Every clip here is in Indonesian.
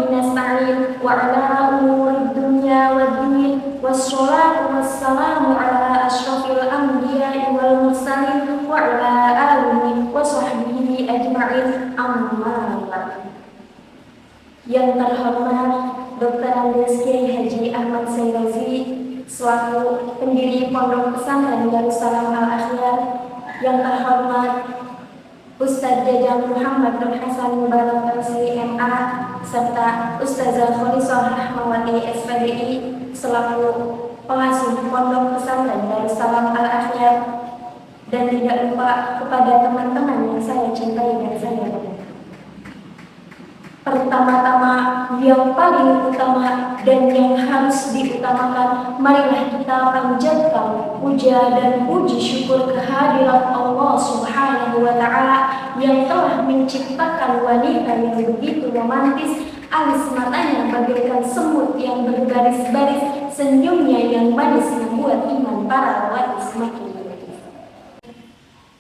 nasta'in wa ala umuri dunya waddin wassalatu wassalamu ala asyrafil anbiya'i wal mursalin wa ala alihi wa sahbihi ajma'in amma ba'd. Yang terhormat Dr. Andes Kiai Haji Ahmad Sairazi selaku pendiri Pondok Pesantren Darussalam Al-Akhyar, yang terhormat Ustadz Jajang Muhammad Nur Hasan Mubarak Al-Sri MA serta Ustazah Kholisah Rahmawati SPDI selaku pengasuh Pondok Pesantren Darussalam Al-Akhyar, dan tidak lupa kepada teman-teman yang saya cintai dan saya banggakan. Pertama-tama, yang paling utama dan yang harus diutamakan, marilah kita panjatkan puja dan puji syukur kehadirat Allah Subhanahu wa Ta'ala yang telah menciptakan wanita yang begitu romantis, alis matanya bagaikan semut yang berbaris-baris, senyumnya yang manis membuat iman para lelaki semakin.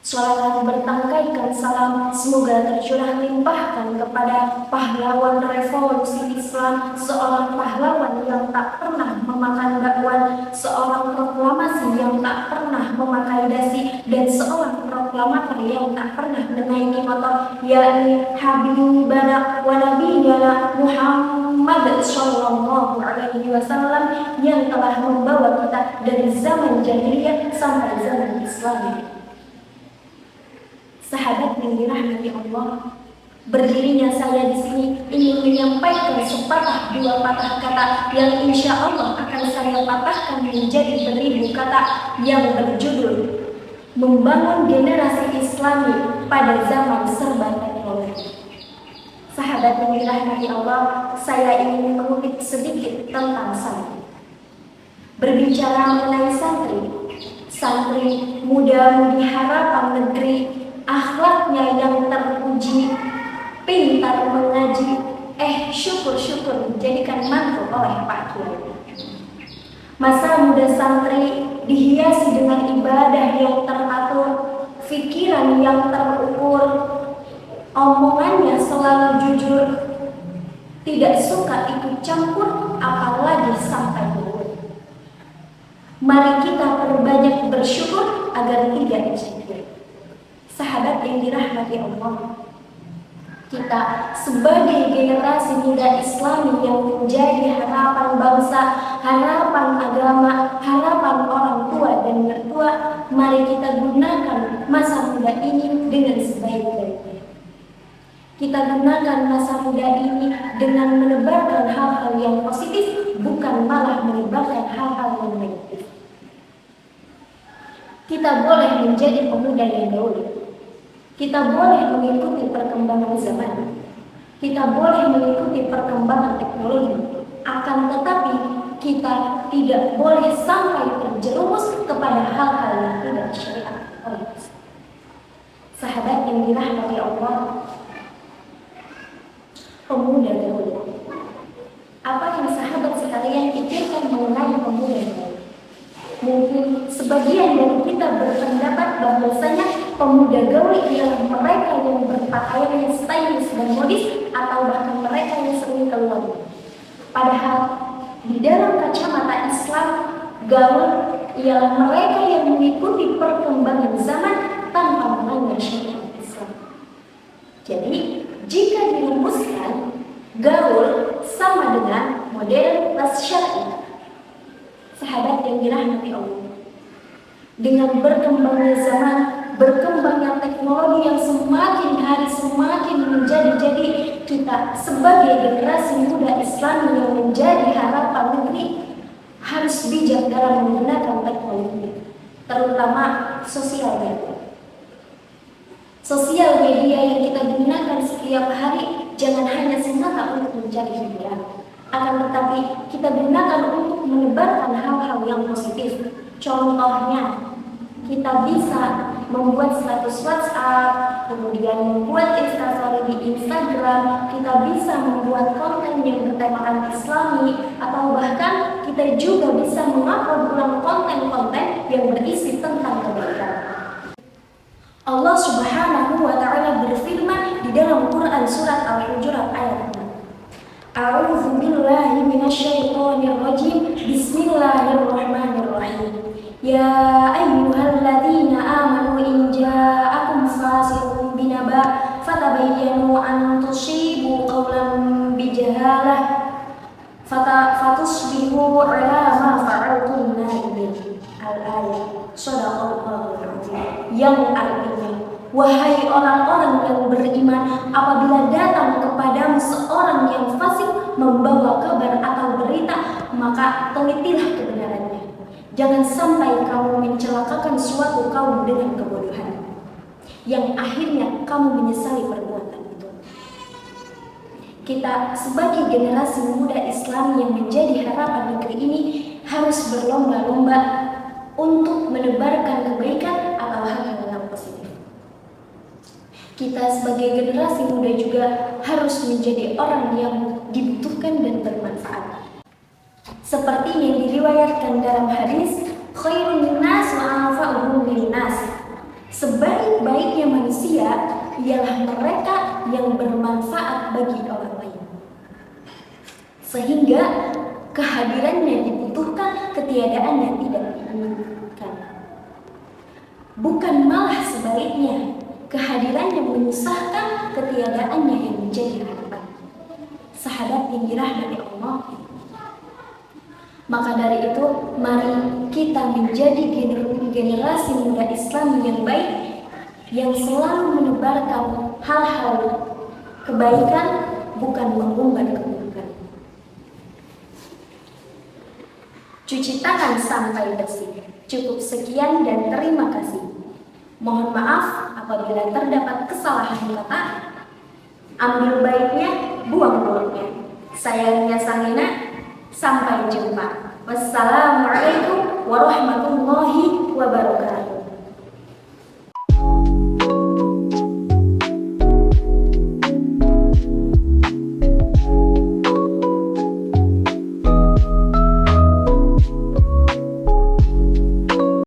Salawat bertangkaikan salam semoga tercurah limpahkan kepada pahlawan revolusi Islam, seorang pahlawan yang tak pernah memakan bakwan, seorang proklamasi yang tak pernah memakai dasi, dan seorang proklamator yang tak pernah menaiki motor, yakni Habibana wa Nabiyana Muhammad Sallallahu Alaihi Wasallam, yang telah membawa kita dari zaman jahiliyah sampai zaman Islam. Sahabat yang dirahmati Allah, berdirinya saya di sini ingin menyampaikan sepatah dua patah kata yang insya Allah akan saya patahkan menjadi beribu kata yang berjudul membangun generasi Islami pada zaman serba teknologi. Sahabat yang dirahmati Allah, saya ingin mengutip sedikit tentang santri. Berbicara mengenai santri muda-mudi harapan negeri, akhlaknya yang terpuji, pintar mengaji, syukur-syukur dijadikan mantu oleh Pak Kiai. Masa muda santri dihiasi dengan ibadah yang teratur, pikiran yang terukur, omongannya selalu jujur, tidak suka ikut campur, apalagi sampai mulut. Mari kita perbanyak bersyukur agar tidak icikir. Sahabat yang dirahmati Allah, kita sebagai generasi muda Islami yang menjadi harapan bangsa, harapan agama, harapan orang tua dan mertua, mari kita gunakan masa muda ini dengan sebaik-baiknya. Kita gunakan masa muda ini dengan menebarkan hal-hal yang positif, bukan malah menebarkan hal-hal yang negatif. Kita boleh menjadi pemuda yang gaul. Kita boleh mengikuti perkembangan zaman, kita boleh mengikuti perkembangan teknologi, akan tetapi kita tidak boleh sampai terjerumus kepada hal-hal yang tidak syariat oleh Islam. Sahabat yang dirahmati Allah, pemuda gaul. Apa yang sahabat sekalian pikirkan mengenai pemuda gaul? Mungkin sebagian dari kita berpendapat bahwasanya pemuda gaul ialah mereka yang berpakaian yang stylish dan modis, atau bahkan mereka yang sering keluar. Padahal di dalam kacamata Islam, gaul ialah mereka yang mengikuti perkembangan zaman tanpa melanggar syariat Islam. Jadi jika dirumuskan, gaul sama dengan modern plus syar'i. Sahabat yang dirahmati Allah, dengan berkembangnya zaman, berkembangnya teknologi yang semakin hari semakin menjadi-jadi, kita sebagai generasi muda Islam yang menjadi harapan negeri harus bijak dalam menggunakan teknologi, terutama sosial media. Sosial media yang kita gunakan setiap hari jangan hanya semata untuk mencari hiburan, akan tetapi kita gunakan untuk menebarkan hal-hal yang positif. Contohnya, kita bisa membuat status WhatsApp, kemudian membuat instastory di Instagram, kita bisa membuat konten yang bertemakan Islami, atau bahkan kita juga bisa mengupload ulang konten-konten yang berisi tentang kebaikan. Allah Subhanahu wa Ta'ala berfirman di dalam Quran surat Al-Hujurat ayat 6. A'udzu billahi minasyaitonir rajim. Bismillahirrahmanirrahim. Ya ayyuhalladzina amanu in ja'akum fasiqun binaba fatabayyanu an tusibu qawlan bijahalah fatusbihu ala ma fa'altum nadimin. Al-ayat. Shadaqallahul azim. Yang artinya, wahai orang-orang yang beriman, apabila datang kepadamu seorang yang fasik membawa kabar atau berita, maka telitilah kebenarannya. Jangan sampai kamu mencelakakan suatu kaum dengan kebodohan, yang akhirnya kamu menyesali perbuatan itu. Kita sebagai generasi muda Islam yang menjadi harapan negeri ini harus berlomba-lomba untuk menebarkan kebaikan atau hal-hal yang positif. Kita sebagai generasi muda juga harus menjadi orang yang dibutuhkan dan bermanfaat. Seperti yang diriwayatkan dalam hadis, khairun nas wa anfa'uhum linnas. Sebaik-baiknya manusia ialah mereka yang bermanfaat bagi orang lain. Sehingga kehadirannya dibutuhkan, ketiadaannya tidak diinginkan. Bukan malah sebaliknya, kehadirannya menyusahkan, ketiadaannya yang menjadi harapan. Sahabat yang dirahmati Allah, maka dari itu, mari kita menjadi generasi muda Islam yang baik, yang selalu menebarkan hal-hal kebaikan, bukan mengumbar keburukan. Cuci tangan sampai bersih. Cukup sekian dan terima kasih. Mohon maaf apabila terdapat kesalahan kata. Ambil baiknya, buang buruknya. Saya Nia Sangina. Sampai jumpa. Wassalamualaikum warahmatullahi wabarakatuh.